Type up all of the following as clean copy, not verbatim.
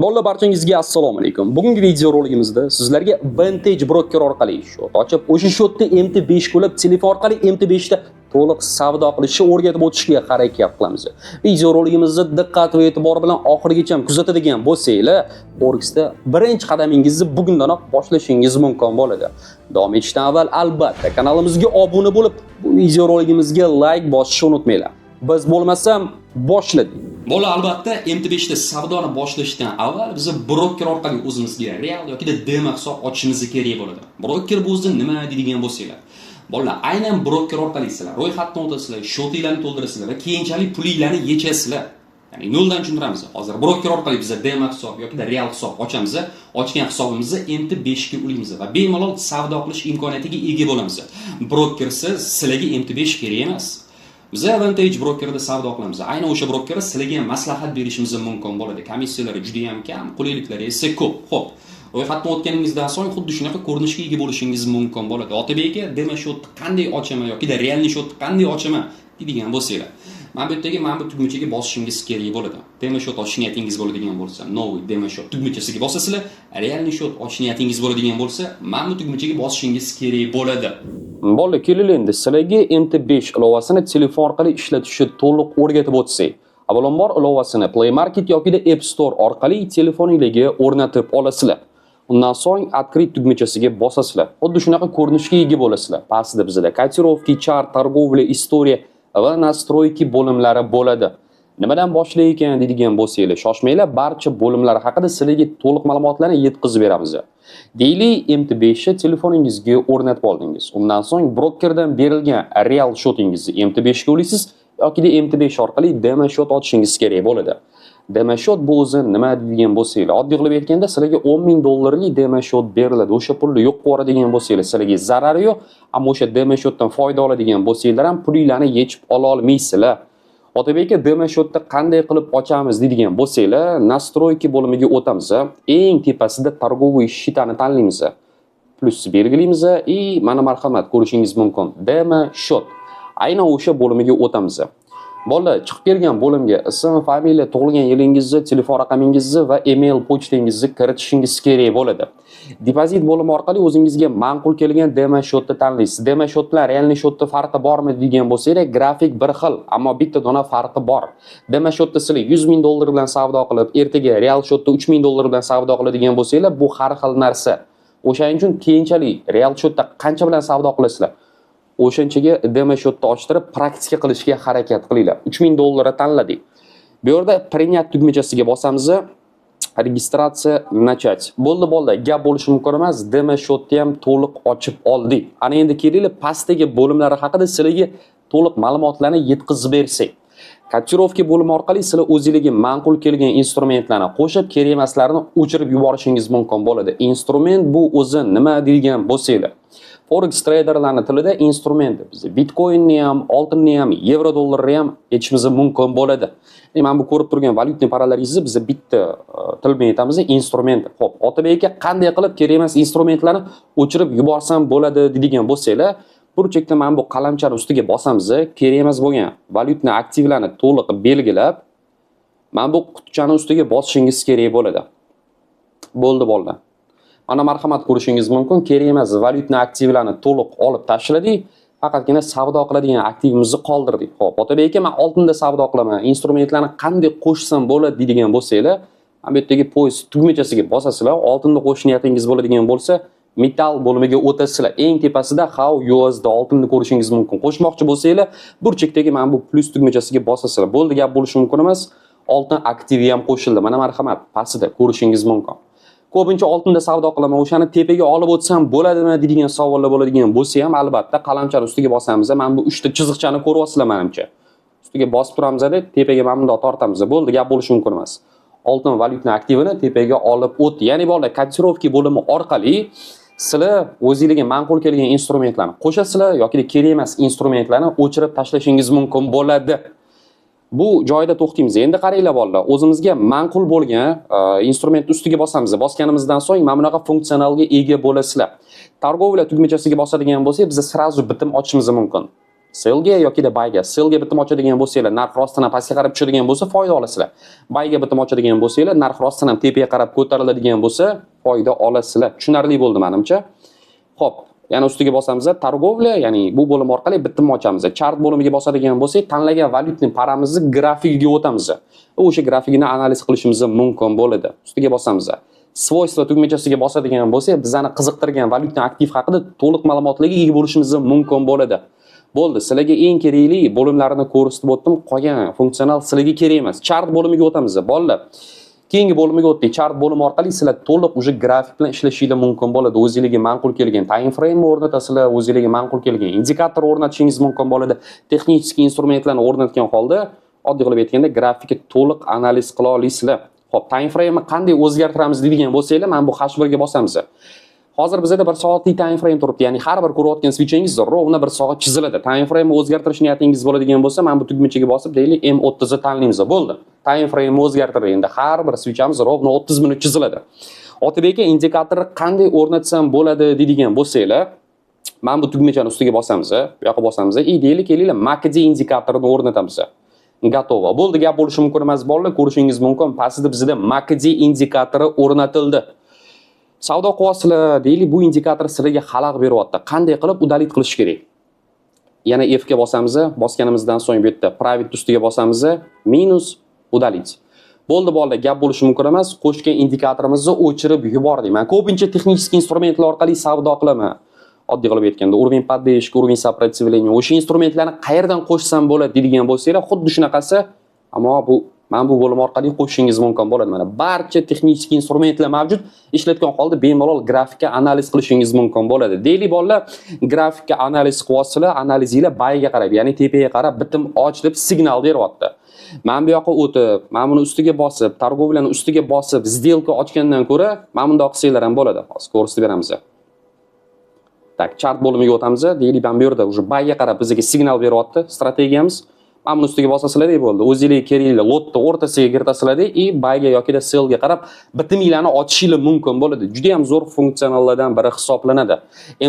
Bolalar barchangizga assalomu alaykum. Bugungi video roligimizda sizlarga Vantage Broker orqali shot ochib, o'sha shotda MT5 qo'lab telefon orqali MT5 da to'liq savdo qilishni o'rgatib o'tishga harakat qilamiz. Video roligimizni diqqat va e'tibor bilan oxirigacha kuzatadigan bo'lsanglar, Forexda birinchi qadamingizni bugundanoq boshlashingiz mumkin bo'ladi. Davom etishdan avval albatta kanalimizga obuna bo'lib, bu video roligimizga like bosishni unutmanglar. Biz bo'lmasam boshladik. Bola albatta MT5 da savdoni boshlashdan avval biz broker orqali o'zimizga real yoki demo hisob ochishimiz kerak bo'ladi. Broker bu o'zi nima deydigan bo'lsanglar. Bolalar aynan broker orqali sizlar ro'yxatdan o'tasizlar, shotinglarni to'ldirasizlar va keyinchalik pulinglarni yechasizlar. Ya'ni noldan tushuntiramiz. Hozir broker orqali biz demo hisob yoki real hisob ochamiz, ochgan hisobimizni MT5 ga ulaymiz va bemalol savdo qilish imkoniyatiga ega bo'lamiz. Brokersiz sizlarga MT5 kerak emas. Biz Vantage Brokerda savdo qilamiz. Aynan o'sha broker sizlarga maslahat berishimiz mumkin bo'ladi. Komissiyalari juda ham kam, qulayliklari esa ko'p. Xo'p, ro'yxatdan o'tganingizdan so'ng xuddi shunaqa ko'rinishga ega bo'lishingiz mumkin bo'ladi. Otabek aka, demo shotni qanday ochaman yoki realniy shotni qanday ochaman deydigan bo'lsanglar, mana bu yerdagi mana bu tugmachaga bosishingiz kerak bo'ladi. Demo shot ochish niyatingiz bo'ladigan bo'lsa, Nowy demo shot tugmachasiga bosasizlar, realniy shot ochish niyatingiz bo'ladigan bo'lsa, mana bu tugmachaga bosishingiz kerak bo'ladi. Bolalar, keling endi sizlarga MT5 ilovasini telefon orqali ishlatishni to'liq o'rgatib o'tsak. Avvalambor ilovasini Play Market yoki App Store orqali telefoningizga o'rnatib olasizlar. Undan so'ng открыть tugmachasiga bosasizlar. Xuddi shunaqa ko'rinishga ega bo'lasizlar. Pastda bizda котировки, chart, торговля, история va настройки bo'limlari bo'ladi. Nimadan boshlaylik ekan deydigan bo'lsanglar, shoshmanglar, barcha bo'limlar haqida sizlarga to'liq ma'lumotlarni yetkazib beramiz. Deylik MT5 ni telefoningizga o'rnatib oldingiz. Undan so'ng brokerdan berilgan real shotingizni MT5 ga ulaysiz yoki MT5 orqali demo shot ochishingiz kerak bo'ladi. Demo shot bu o'zi nima deydigan bo'lsanglar, oddiy qilib aytganda sizlarga $10,000 demo shot beriladi. O'sha pulni yo'q qiladigan bo'lsanglar, sizlarga zarari yo'q, ammo o'sha demo shotdan foyda oladigan bo'lsanglar ham pulinglarni yechib ola olmaysizlar. Otabek aka, demo shotni qanday qilib ochamiz deydigan bo'lsanglar, настройки bo'limiga o'tamiz. Eng tepasida торговый счетani tanlaymiz. Plus belgilaymiz va mana marhamat ko'rishingiz mumkin. Demo shot. Aynan o'sha bo'limiga o'tamiz. Bolalar, chiqib kelgan bo'limga ism, familiya, tug'ilgan yilingizni, telefon raqamingizni va email pochtangizni kiritishingiz kerak bo'ladi. Depozit bo'limi orqali o'zingizga ma'qul kelgan demo shotni tanlaysiz. Demo shot bilan realniy shotning farqi bormi degan bo'lsangiz, grafik bir xil, ammo bitta dona farqi bor. Demo shotda sizlar $100,000 bilan savdo qilib, ertaga real shotda $3,000 bilan savdo qiladigan bo'lsanglar, bu har xil narsa. O'shaning uchun keyinchalik real shotda qancha bilan savdo qilasizlar, o'shanchaga demo shotni ochtirib praktika qilishga harakat qilinglar. $3,000 tanladik. Bu yerda принять tugmachasiga bosamiz. Registratsiya начать. Bo'ldi bolalar, gap bo'lishi mumkin emas. Demo shotni ham to'liq ochib oldik. Ana endi kelinglar pastdagi bo'limlari haqida sizlarga to'liq ma'lumotlarni yetkazib bersak. Котировки bo'limi orqali sizlar o'zingizga ma'qul kelgan instrumentlarni qo'shib, kerak emaslarni o'chirib yuborishingiz mumkin bo'ladi. Instrument bu o'zi nima degan bo'lsanglar, Forex traderlarning tilida instrument biz Bitcoinni ham, oltinni ham, yevro dollarni ham aytishimiz mumkin bo'ladi. Mana bu ko'rib turgan valyutni paralaringizni biz bitta til bilan aytamiz, instrument. Xo'p, Otabek aka, qanday qilib kerak emas instrumentlarni o'chirib yuborsam bo'ladi deydigan bo'lsanglar, burchakda mana bu qalamchani ustiga bosamiz, kerak emas bo'lgan valyutni aktivlarni to'liq belgilab, mana bu qutichani ustiga bosishingiz kerak bo'ladi. Bo'ldi bolalar. Mana marhamat ko'rishingiz mumkin, kerak emas valyutni aktivlarni to'liq olib tashladik, faqatgina savdo qiladigan aktivimizni qoldirdik. Xo'p, Otabek aka, men oltinda savdo qilaman, instrumentlarni qanday qo'shsam bo'ladi deydigan bo'lsanglar, mana bu yerdagi poyez tugmachasiga bosasizlar, oltinda qo'shish niyatingiz bo'ladigan bo'lsa, metal bo'limiga o'tasizlar. Eng tepasida How USD oltinni ko'rishingiz mumkin. Qo'shmoqchi bo'lsanglar, burchakdagi mana bu plus tugmachasiga bosasizlar. Bo'ldi, gap bo'lishi mumkin emas. Oltin aktivi ham qo'shildi. Mana marhamat, pastda ko'rishingiz mumkin. Ko'pincha oltinda savdo qilaman, o'shani tepaga olib o'tsam bo'ladimi deydigan savollar bo'ladigan bo'lsa ham, albatta qalamchani ustiga bosamiz. Mana bu 3 ta chiziqchani ko'ryapsizlar menimcha. Ustiga bosib turamiz, tepaga mana bunday tortamiz. Bo'ldi, gap bo'lishi mumkin emas. Oltin valyutni aktivini tepaga olib o'tdi. Ya'ni bolalar, котировки bo'limi orqali sizlar o'zingizga ma'qul kelgan instrumentlarni qo'shasizlar yoki kerak emas instrumentlarni o'chirib tashlashingiz mumkin bo'ladi. Bu joyda to'xtaymiz. Endi qaranglar bolalar, o'zimizga ma'qul bo'lgan instrument ustiga bosamiz. Bosganimizdan so'ng mana bunaqa funksionalga ega bo'lasizlar. Торговля tugmachasiga bosadigan bo'lsak, biz sразу bitim ochishimiz mumkin. Sellga yoki buyga. Sellga bitim ochadigan bo'lsanglar, narx rostdan ham pastga qarab tushadigan bo'lsa, foyda olasizlar. Buyga bitim ochadigan bo'lsanglar, narx rostdan ham tepaga qarab ko'tariladigan bo'lsa, foyda olasizlar. Tushunarli bo'ldi menimcha. Xo'p, yana ustiga bosamiz, targovля, ya'ni bu bo'lim orqali bitim ochamiz. Chart bo'limiga bosadigan bo'lsak, tanlagan valyutning paramizni grafikiga o'tamiz. O'sha grafikini analiz qilishimiz mumkin bo'ladi. Ustiga bosamiz. Svойства tugmachasiga bosadigan bo'lsak, bizani qiziqtirgan valyutni aktiv haqida to'liq ma'lumotlarga ega bo'lishimiz mumkin bo'ladi. Bo'ldi, sizlarga eng kerakli bo'limlarini ko'rsatib o'tdim. Qolgan funksional sizlarga kerak emas. Chart bo'limiga o'tamiz, bolalar. Keyingi bo'limiga o'tdik. Chart bo'limi orqali sizlar to'liq o'sha grafik bilan ishlashingiz mumkin bo'ladi. O'zingizga ma'qul kelgan time frame o'rnatasizlar, o'zingizga ma'qul kelgan indikator o'rnatishingiz mumkin bo'ladi. Texnik instrumentlarni o'rnatgan holda, oddiy qilib aytganda, grafikni to'liq analiz qila olasizlar. Xo'p, time frame qanday o'zgartiramiz deydigan bo'lsanglar, mana bu H1 ga bosamiz. Hozir bizda 1 soatlik time frame turibdi. Ya'ni har bir ko'rayotgan switchingiz rovna 1 soat chiziladi. Time frame o'zgartirish niyatingiz bo'ladigan bo'lsa, mana bu tugmachaga bosib, deylik M30 ni tanlaymiz. Bo'ldi. Time frame o'zgartirdi. Endi har bir switchimiz rovna 30 minut chiziladi. Otabek indikatorni qanday o'rnatsam bo'ladi deydigan bo'lsanglar, mana bu tugmachani ustiga bosamiz, bu yoqqa bosamiz. Deylik, kelinglar, MACD indikatorni o'rnatamiz. Gatovo. Bo'ldi, gap bo'lishi mumkin emas, bolalar, ko'rishingiz mumkin. Pastda bizda MACD indikatori o'rnatildi. Savdo qilyapsizlar, deylik, bu indikator sizlarga xalaq beryapti. Qanday qilib udalit qilish kerak? Yana F ga bosamiz, bosganimizdan so'ng bu yerda private ustiga bosamiz, minus udalit. Bo'ldi, bolalar, gap bo'lishi mumkin emas. Qo'shgan indikatorimizni o'chirib yubordik. Men ko'pincha texnik instrumentlar orqali savdo qilaman. Oddiy qilib aytganda, уровень поддержки, уровень сопротивления, o'sha instrumentlarni qayerdan qo'shsam bo'ladi deydigan bo'lsanglar, xuddi shunaqasi, ammo mana bu bo'lim orqali qo'shishingiz mumkin bo'ladi. Mana barcha texnik instrumentlar mavjud. Ishlatgan holda bemalol grafikka analiz qilishingiz mumkin bo'ladi. Deylik, bolalar, grafikka analiz qilyapsizlar, analizinglar buyga qarab, ya'ni tepaga qarab bitim och deb signal beryapti. Men bu yoqqa o'tib, men buni ustiga bosib, targovlani ustiga bosib, сделка ochgandan ko'ra, men bunday qilsanglar ham bo'ladi. Hozir ko'rsatib beramiz. Tak, chart bo'limiga o'tamiz. Deylik, men bu yerda уже buyga qarab bizga signal beryapti strategiyamiz. Mana buni ustiga bosasizlar-dek bo'ldi. O'zingizga kerakli lotni o'rtasiga kiritasizlar-dek, sellga yoki sellga qarab bitiminglarni ochishingiz mumkin bo'ladi. Juda ham zo'r funksiyonallardan biri hisoblanadi.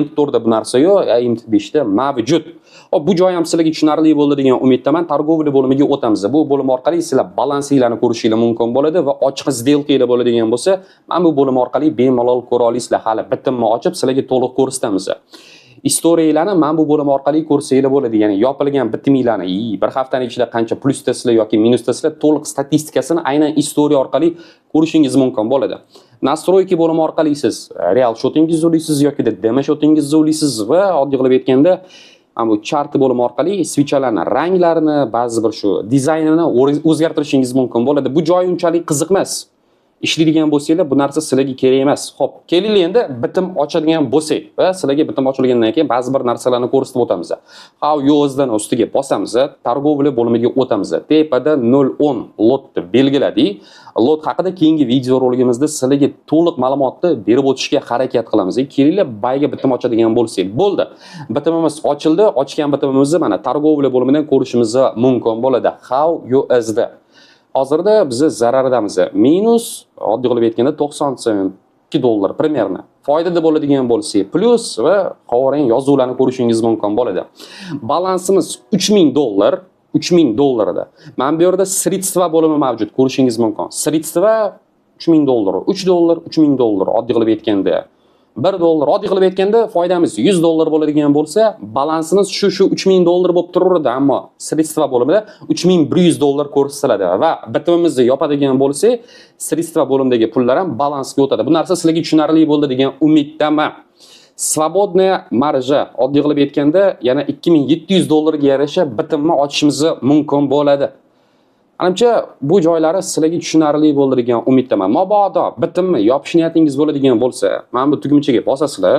M4 da bu narsa yo'q, M5 da mavjud. Hop, bu joy ham sizlarga tushunarli bo'ldi degan umiddaman. Targovli bo'limiga o'tamiz. Bu bo'lim orqali sizlar balansinglarni ko'rishingiz mumkin bo'ladi va ochiq сделкаlar bo'ladigan bo'lsa, mana bu bo'lim orqali bemalol ko'ra olasizlar. Hali bitimni ochib sizlarga to'liq ko'rsatamiz. Istoriyalarni mana bu bo'lim orqali ko'rsanglar bo'ladi. Ya'ni yopilgan bitiminglarni bir haftaning ichida qancha plyusdasizlar yoki minusdasizlar, to'liq statistikasini aynan istoriya orqali ko'rishingiz mumkin bo'ladi. Настройки bo'limi orqali siz real shotingizni o'ylaysiz yoki demo shotingizni o'ylaysiz va oddiy qilib aytganda, mana bu chart bo'limi orqali switchlarning ranglarini, ba'zi bir shu dizaynini o'zgartirishingiz mumkin bo'ladi. Bu joy unchalik qiziq emas. Ishlaydigan bo'lsanglar, bu narsa sizlarga kerak emas. Xo'p, kelinglar endi bitim ochadigan bo'lsak va sizlarga bitim ochilgandan keyin ba'zi bir narsalarni ko'rsatib o'tamiz. How USD ustiga bosamiz, targovli bo'limiga o'tamiz. Tepada 0.10 lotni belgiladik. Lot haqida keyingi video roligimizda sizlarga to'liq ma'lumotni berib o'tishga harakat qilamiz. Kelinglar, buyga bitim ochadigan bo'lsak, bo'ldi. Bitimimiz ochildi. Ochgan bitimimizni mana targovli bo'limidan ko'rishimiz mumkin bo'ladi. How USD. Hozirda biz zararidamiz. Minus, oddiy qilib aytganda, 90 sent, $2 примерно. Foydada bo'ladigan bo'lsa, plus va qavorang yozuvlarni ko'rishingiz mumkin bo'ladi. Balansimiz $3000, $3000 da. Men bu yerda sredstva bo'limi mavjud, ko'rishingiz mumkin. Sredstva $3000, $3, $3000, oddiy qilib aytganda. $1, oddiy qilib aytganda foydamiz $100 bo'ladigan bo'lsa, balansimiz shu $3000 bo'lib turaveradi, ammo sredstva bo'limida $3100 ko'rsatiladi va bitimimizni yopadigan bo'lsa, sredstva bo'limidagi pullar ham balansga o'tadi. Bu narsa sizlarga tushunarli bo'ldi degan umiddaman. Svobodnaya marja, oddiy qilib aytganda, yana $2700 ga yarasha bitimni ochishimiz mumkin bo'ladi. Menimcha bu joylari sizlarga tushunarli bo'ldi degan umiddaman. Mabodo bitimni yopish niyatingiz bo'ladigan bo'lsa, mana bu tugmachaga bosasizlar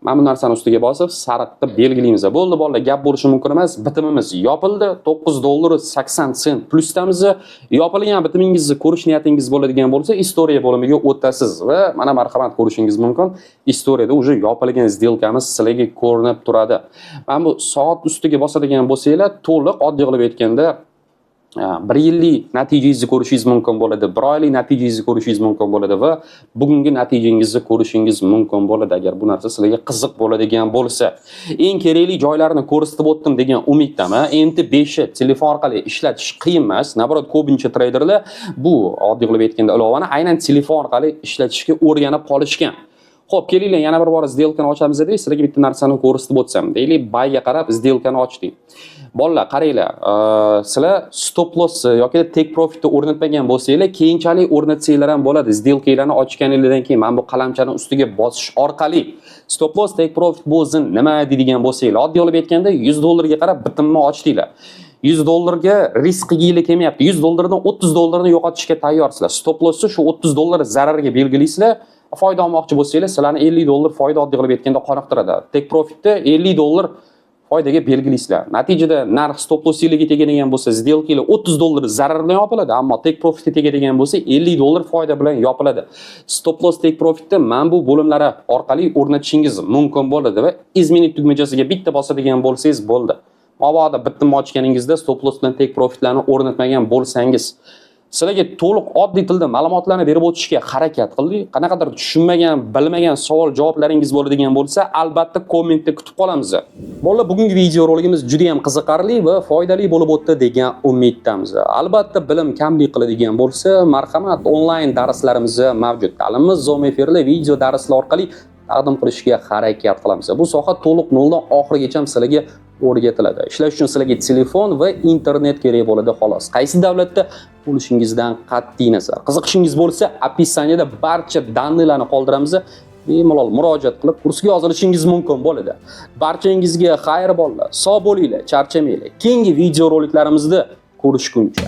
mana bu narsani ustiga bosib sariqni belgilaymiz. Bo'ldi, bolalar, gap bo'lishi mumkin emas. Bitimimiz yopildi. $9.80 plyusdamiz. Yopilgan bitimingizni ko'rish niyatingiz bo'ladigan bo'lsa, istoriya bo'limiga o'tasiz va mana marhamat ko'rishingiz mumkin. Istoriyada уже yopilgan сделкamiz sizlarga ko'rinib turadi. Mana bu soat ustiga bosadigan bo'lsanglar, to'liq oddiy qilib aytganda 1 yillik natijangizni ko'rishingiz mumkin bo'ladi, 1 oylik natijangizni ko'rishingiz mumkin bo'ladi va bugungi natijangizni ko'rishingiz mumkin bo'ladi agar bu narsa sizlarga qiziq bo'ladigan bo'lsa. Eng kerakli joylarini ko'rsatib o'tdim degan umiddaman. MT5 ni telefon orqali ishlatish qiyin emas. Naborot ko'pincha treyderlar bu oddiy qilib aytganda ilovani aynan telefon orqali ishlatishga o'rganib qolishgan. Xo'p, kelinglar yana bir bor сделкani ochamiz deb, sizlarga bitta narsani ko'rsatib o'tsam. Deylik, bayga qarab сделкani ochdik. Bolalar, qaranglar, sizlar stop loss yoki take profitni o'rnatmagan bo'lsanglar, keyinchalik o'rnatsanglar ham bo'ladi. сделкаlarni ochganingizdan keyin mana bu qalamchani ustiga bosish orqali stop loss, take profit bu o'zin nima deydigan bo'lsanglar, oddiy olib aytganda $100 ga qarab bitimni ochdinglar. $100 ga risk qilginglar kelmayapti. $100 dan $30 ni yo'qotishga tayyorsizlar. Stop lossni shu $30 zararga belgilaysizlar. Foyda olmoqchi bo'lsangiz, sizlarni $50 foyda oddiy qilib aytganda qoniqtiradi. Take profitni $50 foydaga belgilaysizlar. Natijada narx stop lossingizga tegadigan bo'lsa, сделкаlar $30 zarar bilan yopiladi, ammo take profitga tegadigan bo'lsa, $50 foyda bilan yopiladi. Stop loss, take profitni mana bu bo'limlari orqali o'rnatishingiz mumkin bo'ladi va izminit tugmachasiga bitta bosadigan bo'lsangiz bo'ldi. Mabodo bitimni ochganingizda stop loss bilan take profitlarni o'rnatmagan bo'lsangiz, sizlarga to'liq oddiy tilda ma'lumotlarni berib o'tishga harakat qildik. Qanaqadir tushunmagan, bilmagan savol-javoblaringiz bo'ladigan bo'lsa, albatta kommentda kutib qolamiz. Bolalar, bugungi video roligimiz juda ham qiziqarli va foydali bo'lib o'tdi degan umiddamiz. Albatta, bilim kamlik qiladigan bo'lsa, marhamat, onlayn darslarimiz mavjud. Ta'limimiz Zoom efirli video darslar orqali taqdim qilishga harakat qilamiz. Bu soha to'liq noldan oxirigacha sizlarga o'rgatiladi. Ishlash uchun sizlarga telefon va internet kerak bo'ladi xolos. Qaysi davlatda bo'lishingizdan qat'iy nazar. Qiziqishingiz bo'lsa, описаниеda barcha данныйlarni qoldiramiz. Bemalol murojaat qilib kursga yozilishingiz mumkin bo'ladi. Barchangizga xayr bolalar. Sog' bo'linglar, charchamanglar. Keyingi video roliklarimizda ko'rishguncha